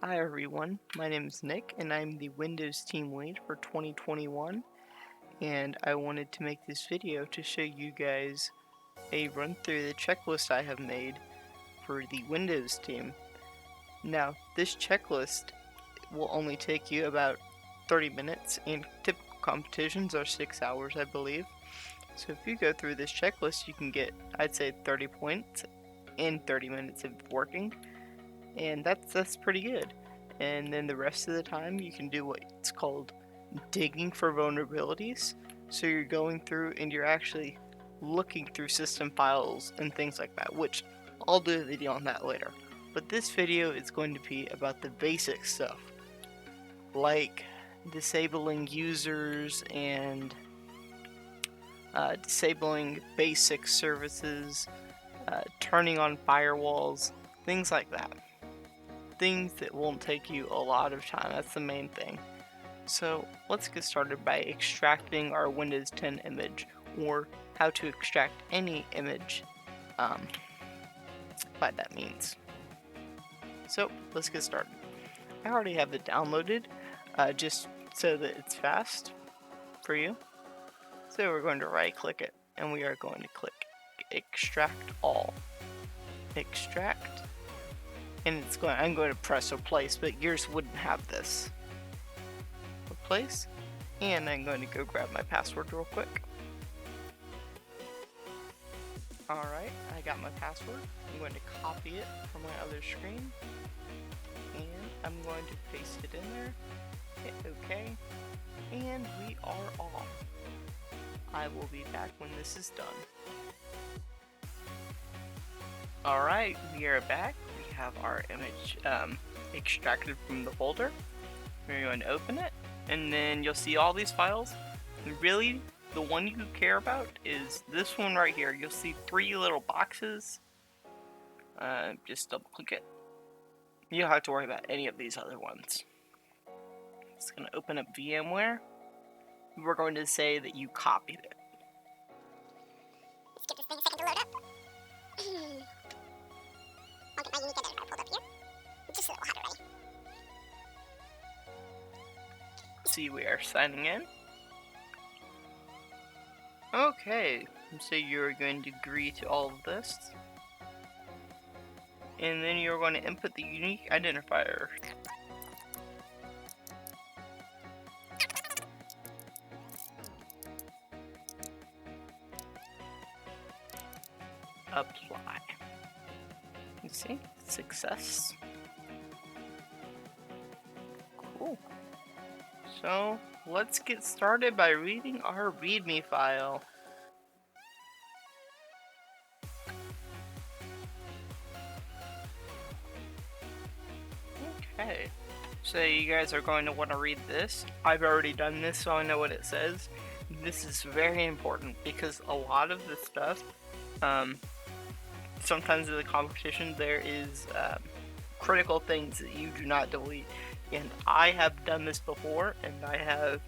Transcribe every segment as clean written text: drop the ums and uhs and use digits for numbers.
Hi everyone, my name is Nick and I'm the Windows team lead for 2021, and I wanted to make this video to show you guys a run through the checklist I have made for the Windows team. Now, this checklist will only take you about 30 minutes and typical competitions are 6 hours, I believe. So if you go through this checklist, you can get, I'd say, 30 points in 30 minutes of working, and that's pretty good. And then the rest of the time you can do what's called digging for vulnerabilities. So you're going through and you're actually looking through system files and things like that, which I'll do a video on that later. But this video is going to be about the basic stuff, like disabling users and disabling basic services, turning on firewalls, things like that. Things that won't take you a lot of time, that's the main thing. So let's get started by extracting our Windows 10 image, or how to extract any image by that means. So let's get started. I already have it downloaded, just so that it's fast for you. So we're going to right click it and we are going to click extract all. Extract, and I'm going to press replace, but yours wouldn't have this. Replace, and I'm going to go grab my password real quick. Alright, I got my password. I'm going to copy it from my other screen, and I'm going to paste it in there, hit OK, and we are off. I will be back when this is done. Alright, we are back. We have our image extracted from the folder. We're going to open it, and then you'll see all these files. And really, the one you care about is this one right here. You'll see 3 little boxes. Just double click it. You don't have to worry about any of these other ones. It's going to open up VMware. We're going to say that you copied it. Let's give this thing a second to load up. I'll get my unique identifier pulled up here. Just a little hot already. See, we are signing in. Okay, so you're going to agree to all of this. And then you're going to input the unique identifier. Apply. You see? Success. Cool. So, let's get started by reading our README file. Okay. So you guys are going to want to read this. I've already done this, so I know what it says. This is very important because a lot of the stuff, sometimes in the competition there is critical things that you do not delete, and I have done this before, and I have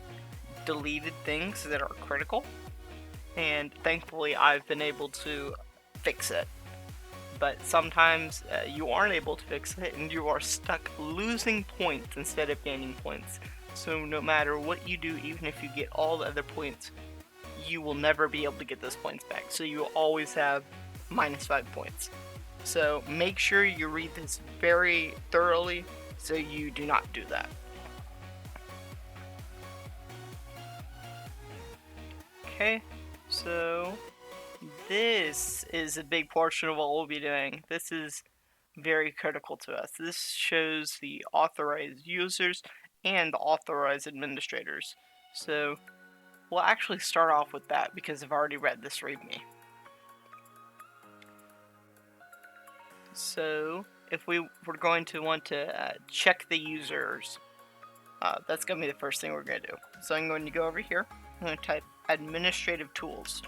deleted things that are critical, and thankfully I've been able to fix it. But sometimes you aren't able to fix it, and you are stuck losing points instead of gaining points. So no matter what you do, even if you get all the other points, you will never be able to get those points back. So you will always have -5 points. So make sure you read this very thoroughly so you do not do that. Okay, so this is a big portion of what we'll be doing. This is very critical to us. This shows the authorized users and the authorized administrators. So we'll actually start off with that because I've already read this README. So if we're going to want to check the users, that's going to be the first thing we're going to do. So I'm going to go over here. I'm going to type administrative tools.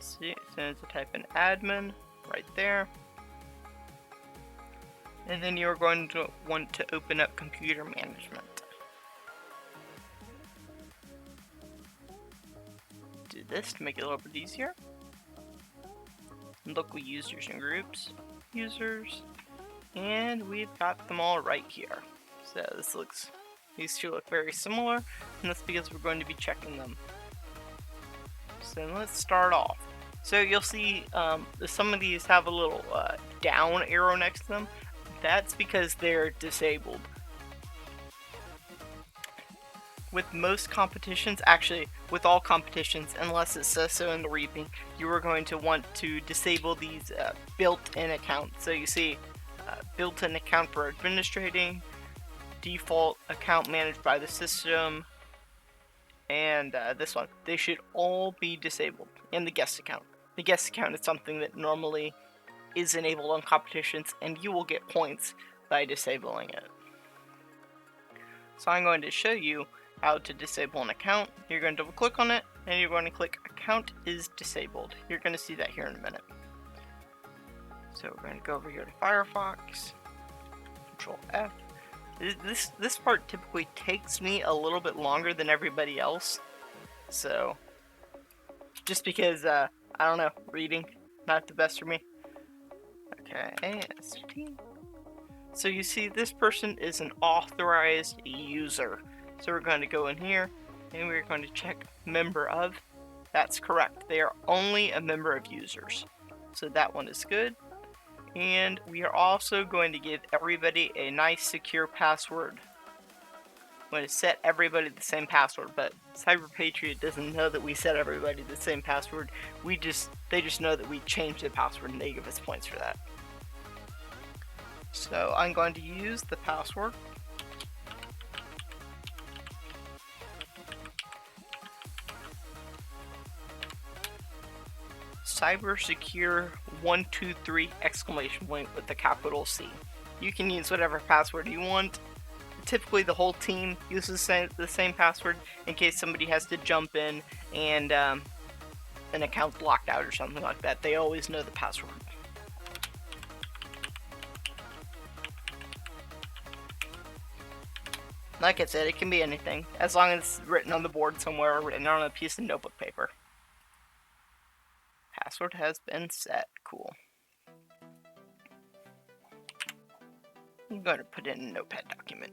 See, so to type in admin right there. And then you're going to want to open up computer management. Do this to make it a little bit easier. Local users and groups. Users. And we've got them all right here. So these two look very similar, and that's because we're going to be checking them. So let's start off. So you'll see some of these have a little down arrow next to them. That's because they're disabled. With most competitions, actually with all competitions, unless it says so in the reaping, you are going to want to disable these built-in accounts. So you see built-in account for administrating, default account managed by the system, and this one. They should all be disabled. And the guest account. The guest account is something that normally is enabled on competitions, and you will get points by disabling it. So I'm going to show you how to disable an account. You're going to double click on it, and you're going to click account is disabled. You're going to see that here in a minute. So we're going to go over here to Firefox, Control F. This part typically takes me a little bit longer than everybody else. So, just because, I don't know, reading, not the best for me. Okay, AST. So you see this person is an authorized user. So we're going to go in here and we're going to check member of. That's correct. They are only a member of users. So that one is good. And we are also going to give everybody a nice secure password. I'm going to set everybody the same password, but Cyberpatriot doesn't know that we set everybody the same password. They just know that we changed the password and they give us points for that. So I'm going to use the password. Cybersecure123 exclamation point with the capital C. You can use whatever password you want. Typically the whole team uses the same password in case somebody has to jump in and an account's locked out or something like that. They always know the password. Like I said, it can be anything, as long as it's written on the board somewhere or written on a piece of notebook paper. Password has been set. Cool. I'm going to put in a notepad document.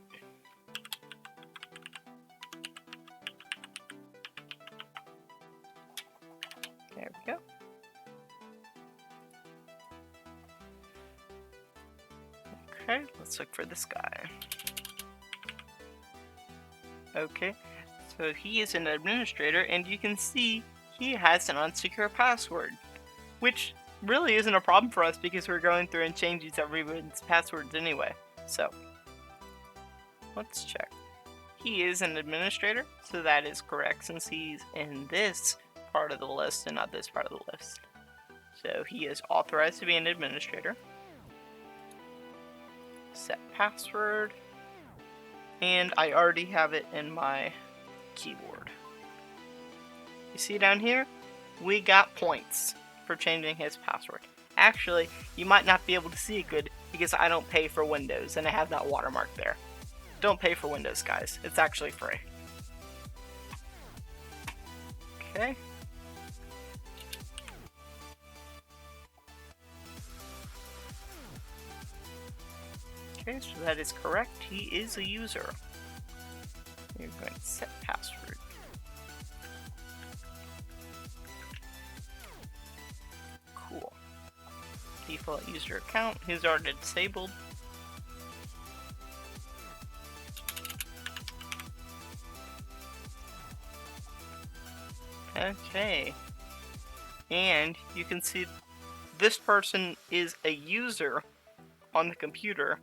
There we go. Okay, let's look for this guy. Okay, so he is an administrator, and you can see he has an unsecure password, which really isn't a problem for us because we're going through and changing everyone's passwords anyway. So, let's check. He is an administrator, so that is correct since he's in this part of the list and not this part of the list. So he is authorized to be an administrator. Set password. And I already have it in my keyboard. You see down here? We got points for changing his password. Actually, you might not be able to see it good because I don't pay for Windows and I have that watermark there. Don't pay for Windows, guys. It's actually free. Okay. Okay, so that is correct. He is a user. You're going to set password. Cool. Default user account. He's already disabled. Okay. And you can see this person is a user on the computer,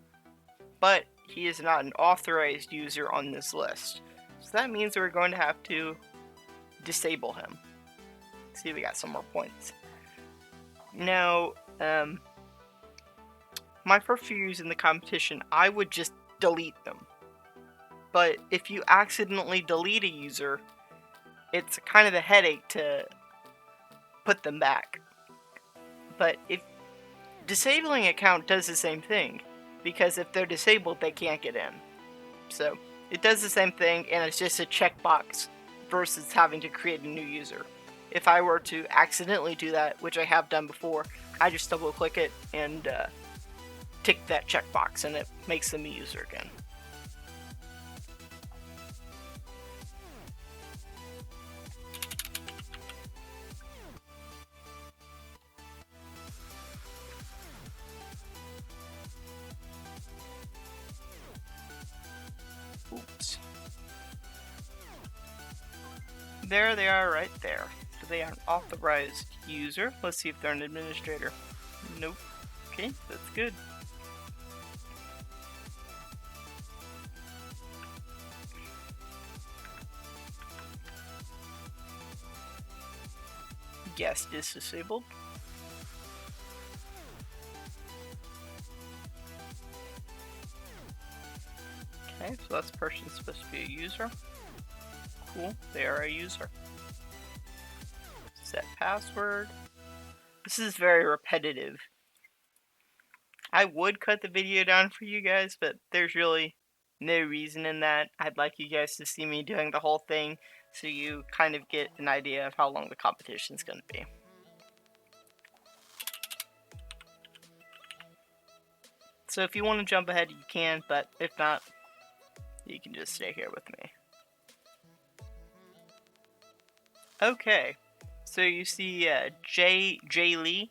but he is not an authorized user on this list. So that means we're going to have to disable him. See, we got some more points. Now, my first few years in the competition, I would just delete them. But if you accidentally delete a user, it's kind of a headache to put them back. But if disabling account does the same thing, because if they're disabled, they can't get in. So it does the same thing, and it's just a checkbox versus having to create a new user. If I were to accidentally do that, which I have done before, I just double click it and tick that checkbox and it makes them a user again. Oops. There they are right there. So they are an authorized user. Let's see if they're an administrator. Nope. Okay, that's good. Guest is disabled. Okay, so that person's supposed to be a user. Cool, they are a user. Set password. This is very repetitive. I would cut the video down for you guys, but there's really no reason in that. I'd like you guys to see me doing the whole thing so you kind of get an idea of how long the competition's going to be. So if you want to jump ahead, you can, but if not, you can just stay here with me. Okay, so you see Jay Lee.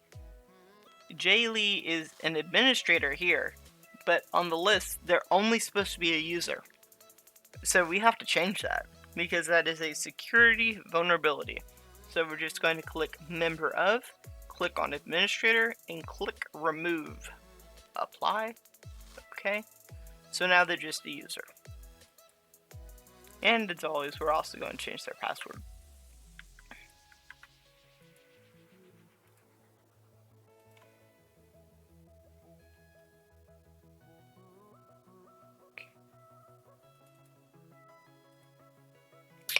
Jay Lee is an administrator here, but on the list, they're only supposed to be a user. So we have to change that, because that is a security vulnerability. So we're just going to click Member of, click on Administrator, and click Remove. Apply. Okay. So now they're just a user. And as always, we're also going to change their password.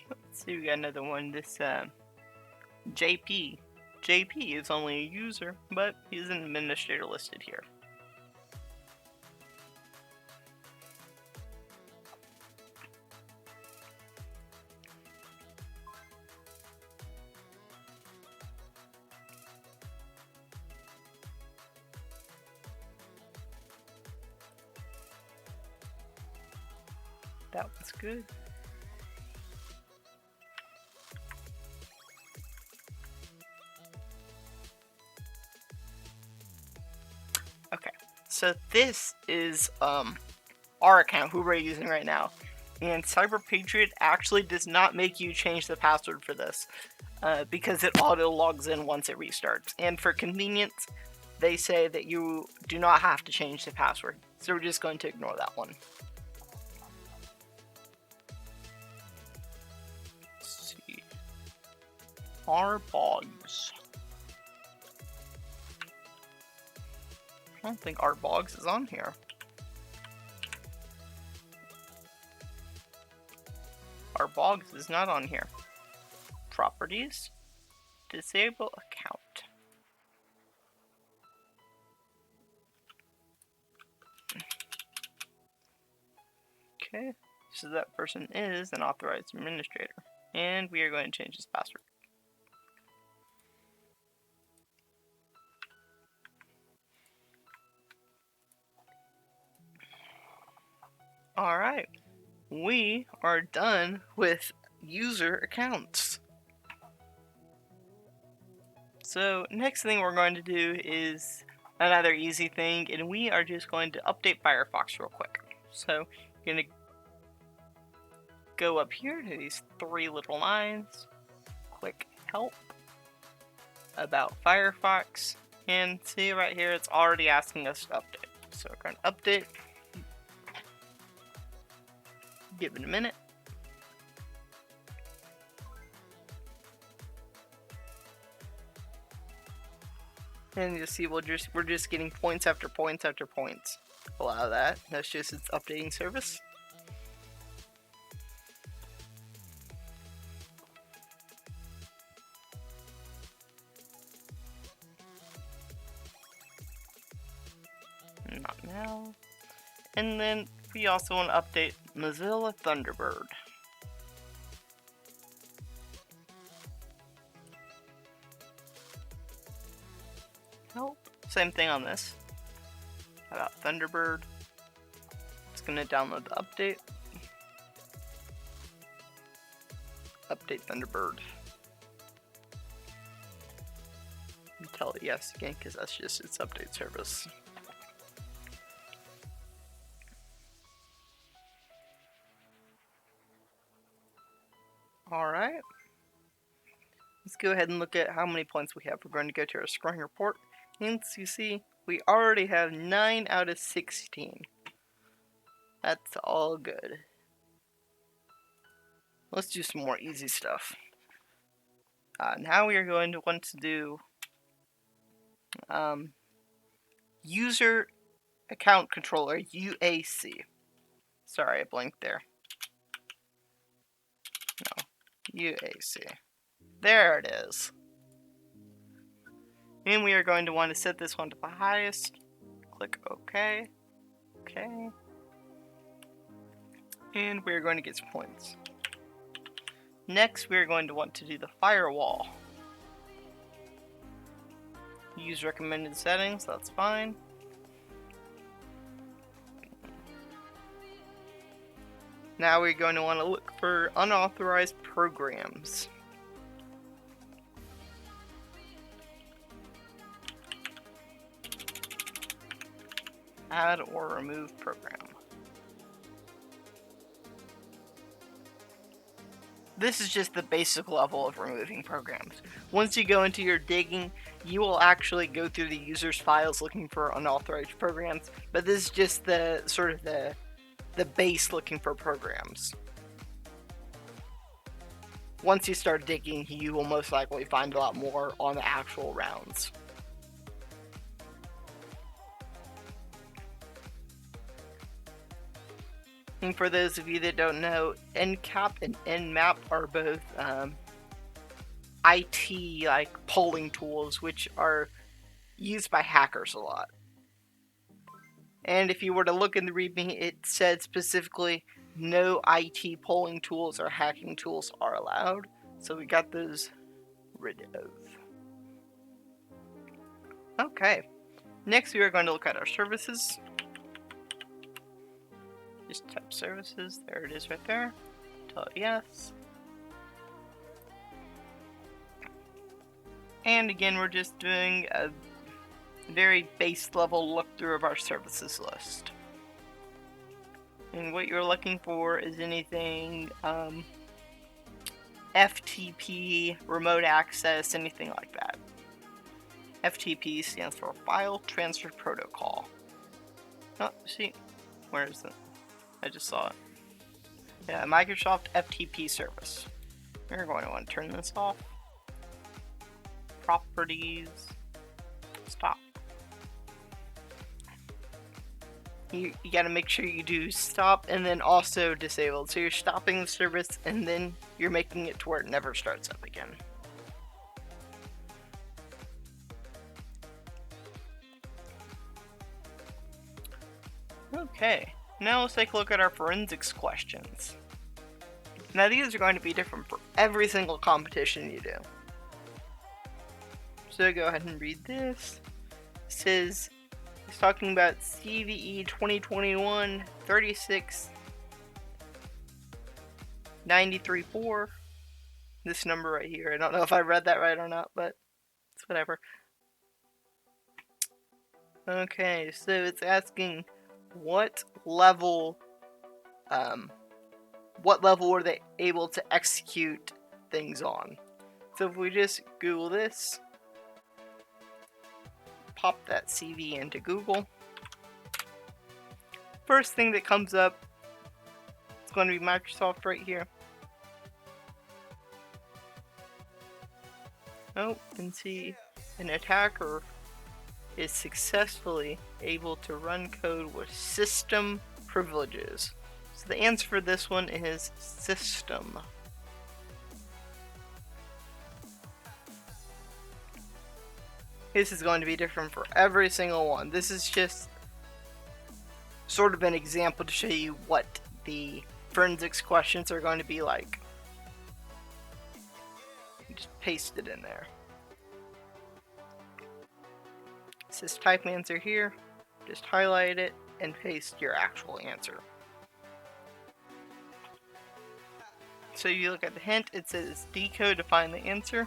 Let's see, we got another one. This JP. JP is only a user, but he's an administrator listed here. That was good. Okay, so this is our account, who we're using right now, and Cyberpatriot actually does not make you change the password for this because it auto logs in once it restarts, and for convenience they say that you do not have to change the password, so we're just going to ignore that one. Let's see. Arbogs. I don't think Arbogs is on here. Arbogs is not on here. Properties. Disable account. Okay, so that person is an authorized administrator. And we are going to change his password. Alright, we are done with user accounts. So next thing we're going to do is another easy thing, and we are just going to update Firefox real quick. So you're going to go up here to these three little lines, click Help, About Firefox, and see right here it's already asking us to update. So we're going to update. Give it a minute. And you see we're just getting points after points after points. Allow that. That's just its updating service. Not now. And then we also want to update Mozilla Thunderbird. Help. Same thing on this. about Thunderbird. It's going to download the update. Update Thunderbird. Tell it yes again, because that's just its update service. Alright. Let's go ahead and look at how many points we have. We're going to go to our scoring report. And as you see, we already have 9 out of 16. That's all good. Let's do some more easy stuff. Now we are going to want to do User Account Controller, UAC. Sorry, I blinked there. No, UAC. There it is. And we are going to want to set this one to the highest. Click OK. OK. And we're going to get some points. Next, we're going to want to do the firewall. Use recommended settings, that's fine. Now we're going to want to look for unauthorized programs. Add or remove program. This is just the basic level of removing programs. Once you go into your digging, you will actually go through the user's files looking for unauthorized programs, but this is just the sort of the base looking for programs. Once you start digging, you will most likely find a lot more on the actual rounds. And for those of you that don't know, NCAP and Nmap are both IT like polling tools which are used by hackers a lot. And if you were to look in the README, it said specifically no IT polling tools or hacking tools are allowed. So we got those rid of. Okay. Next we are going to look at our services. Just type services, there it is right there. Tell it yes. And again, we're just doing a very base level look through of our services list. And what you're looking for is anything FTP, remote access, anything like that. FTP stands for File Transfer Protocol. Oh, see, where is it? I just saw it. Yeah, Microsoft FTP service. We're going to want to turn this off. Properties. Stop. You got to make sure you do stop and then also disabled. So you're stopping the service and then you're making it to where it never starts up again. Okay. Now let's take a look at our forensics questions. Now these are going to be different for every single competition you do. So go ahead and read this. It says, it's talking about CVE 2021 36934. This number right here. I don't know if I read that right or not, but it's whatever. Okay, so it's asking what level were they able to execute things on. So if we just Google this, pop that CV into Google, first thing that comes up is going to be Microsoft right here. Oh, and see, an attacker is successfully able to run code with system privileges. So the answer for this one is system. This is going to be different for every single one. This is just sort of an example to show you what the forensics questions are going to be like. Just paste it in there. It says type answer here. just highlight it and paste your actual answer. So you look at the hint, it says decode to find the answer.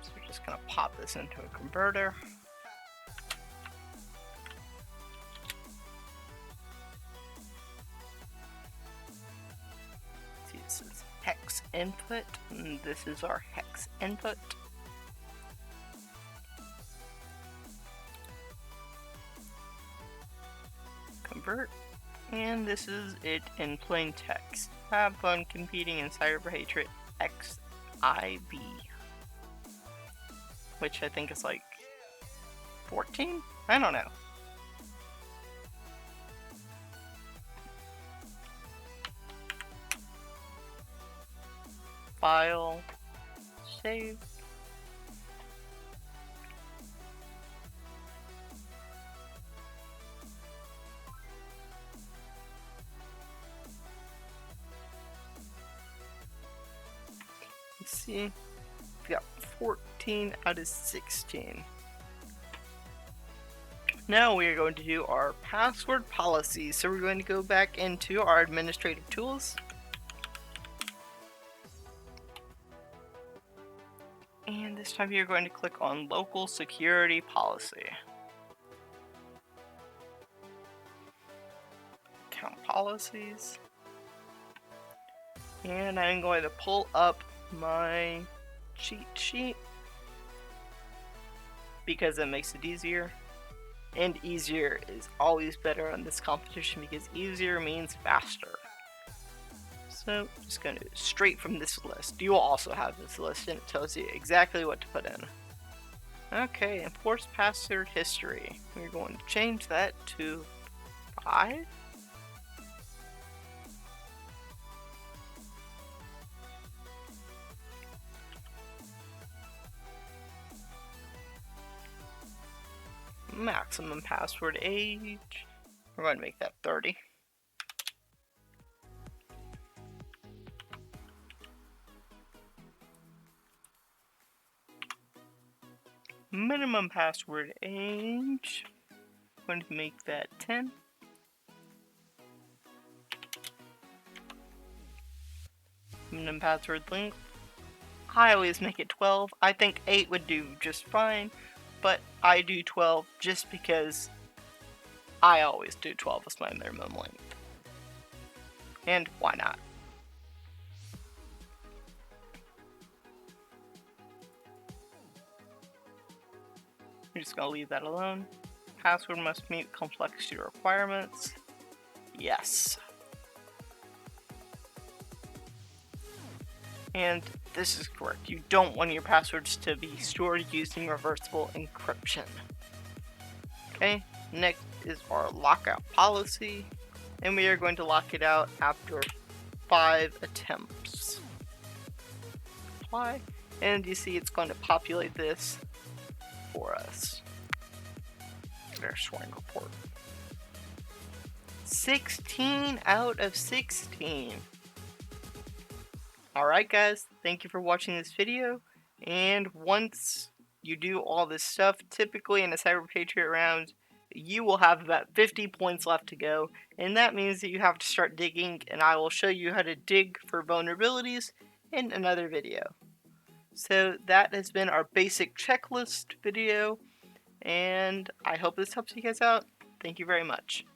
So we're just gonna pop this into a converter. See, this is hex input, and this is our hex input. Convert, and this is it in plain text. Have fun competing in Cyberpatriot XIV, which I think is like 14? I don't know. File, save. Let's see, we got 14 out of 16. Now we are going to do our password policy. So we're going to go back into our administrative tools. And this time you're going to click on local security policy. Account policies. And I'm going to pull up my cheat sheet because it makes it easier. And easier is always better on this competition because easier means faster. So just going to straight from this list. You will also have this list and it tells you exactly what to put in. Okay, enforce password history. We're going to change that to 5. Maximum password age. We're going to make that 30. Minimum password age. I'm going to make that 10. Minimum password length. I always make it 12. I think 8 would do just fine, but I do 12 just because I always do 12 as my minimum length. And why not? We're just going to leave that alone. Password must meet complexity requirements. Yes. And this is correct. You don't want your passwords to be stored using reversible encryption. Okay, next is our lockout policy. And we are going to lock it out after 5 attempts. Apply. And you see it's going to populate this for us. Their scoring report. 16 out of 16. Alright guys, thank you for watching this video, and once you do all this stuff, typically in a Cyberpatriot round, you will have about 50 points left to go, and that means that you have to start digging, and I will show you how to dig for vulnerabilities in another video. So that has been our basic checklist video, and I hope this helps you guys out. Thank you very much.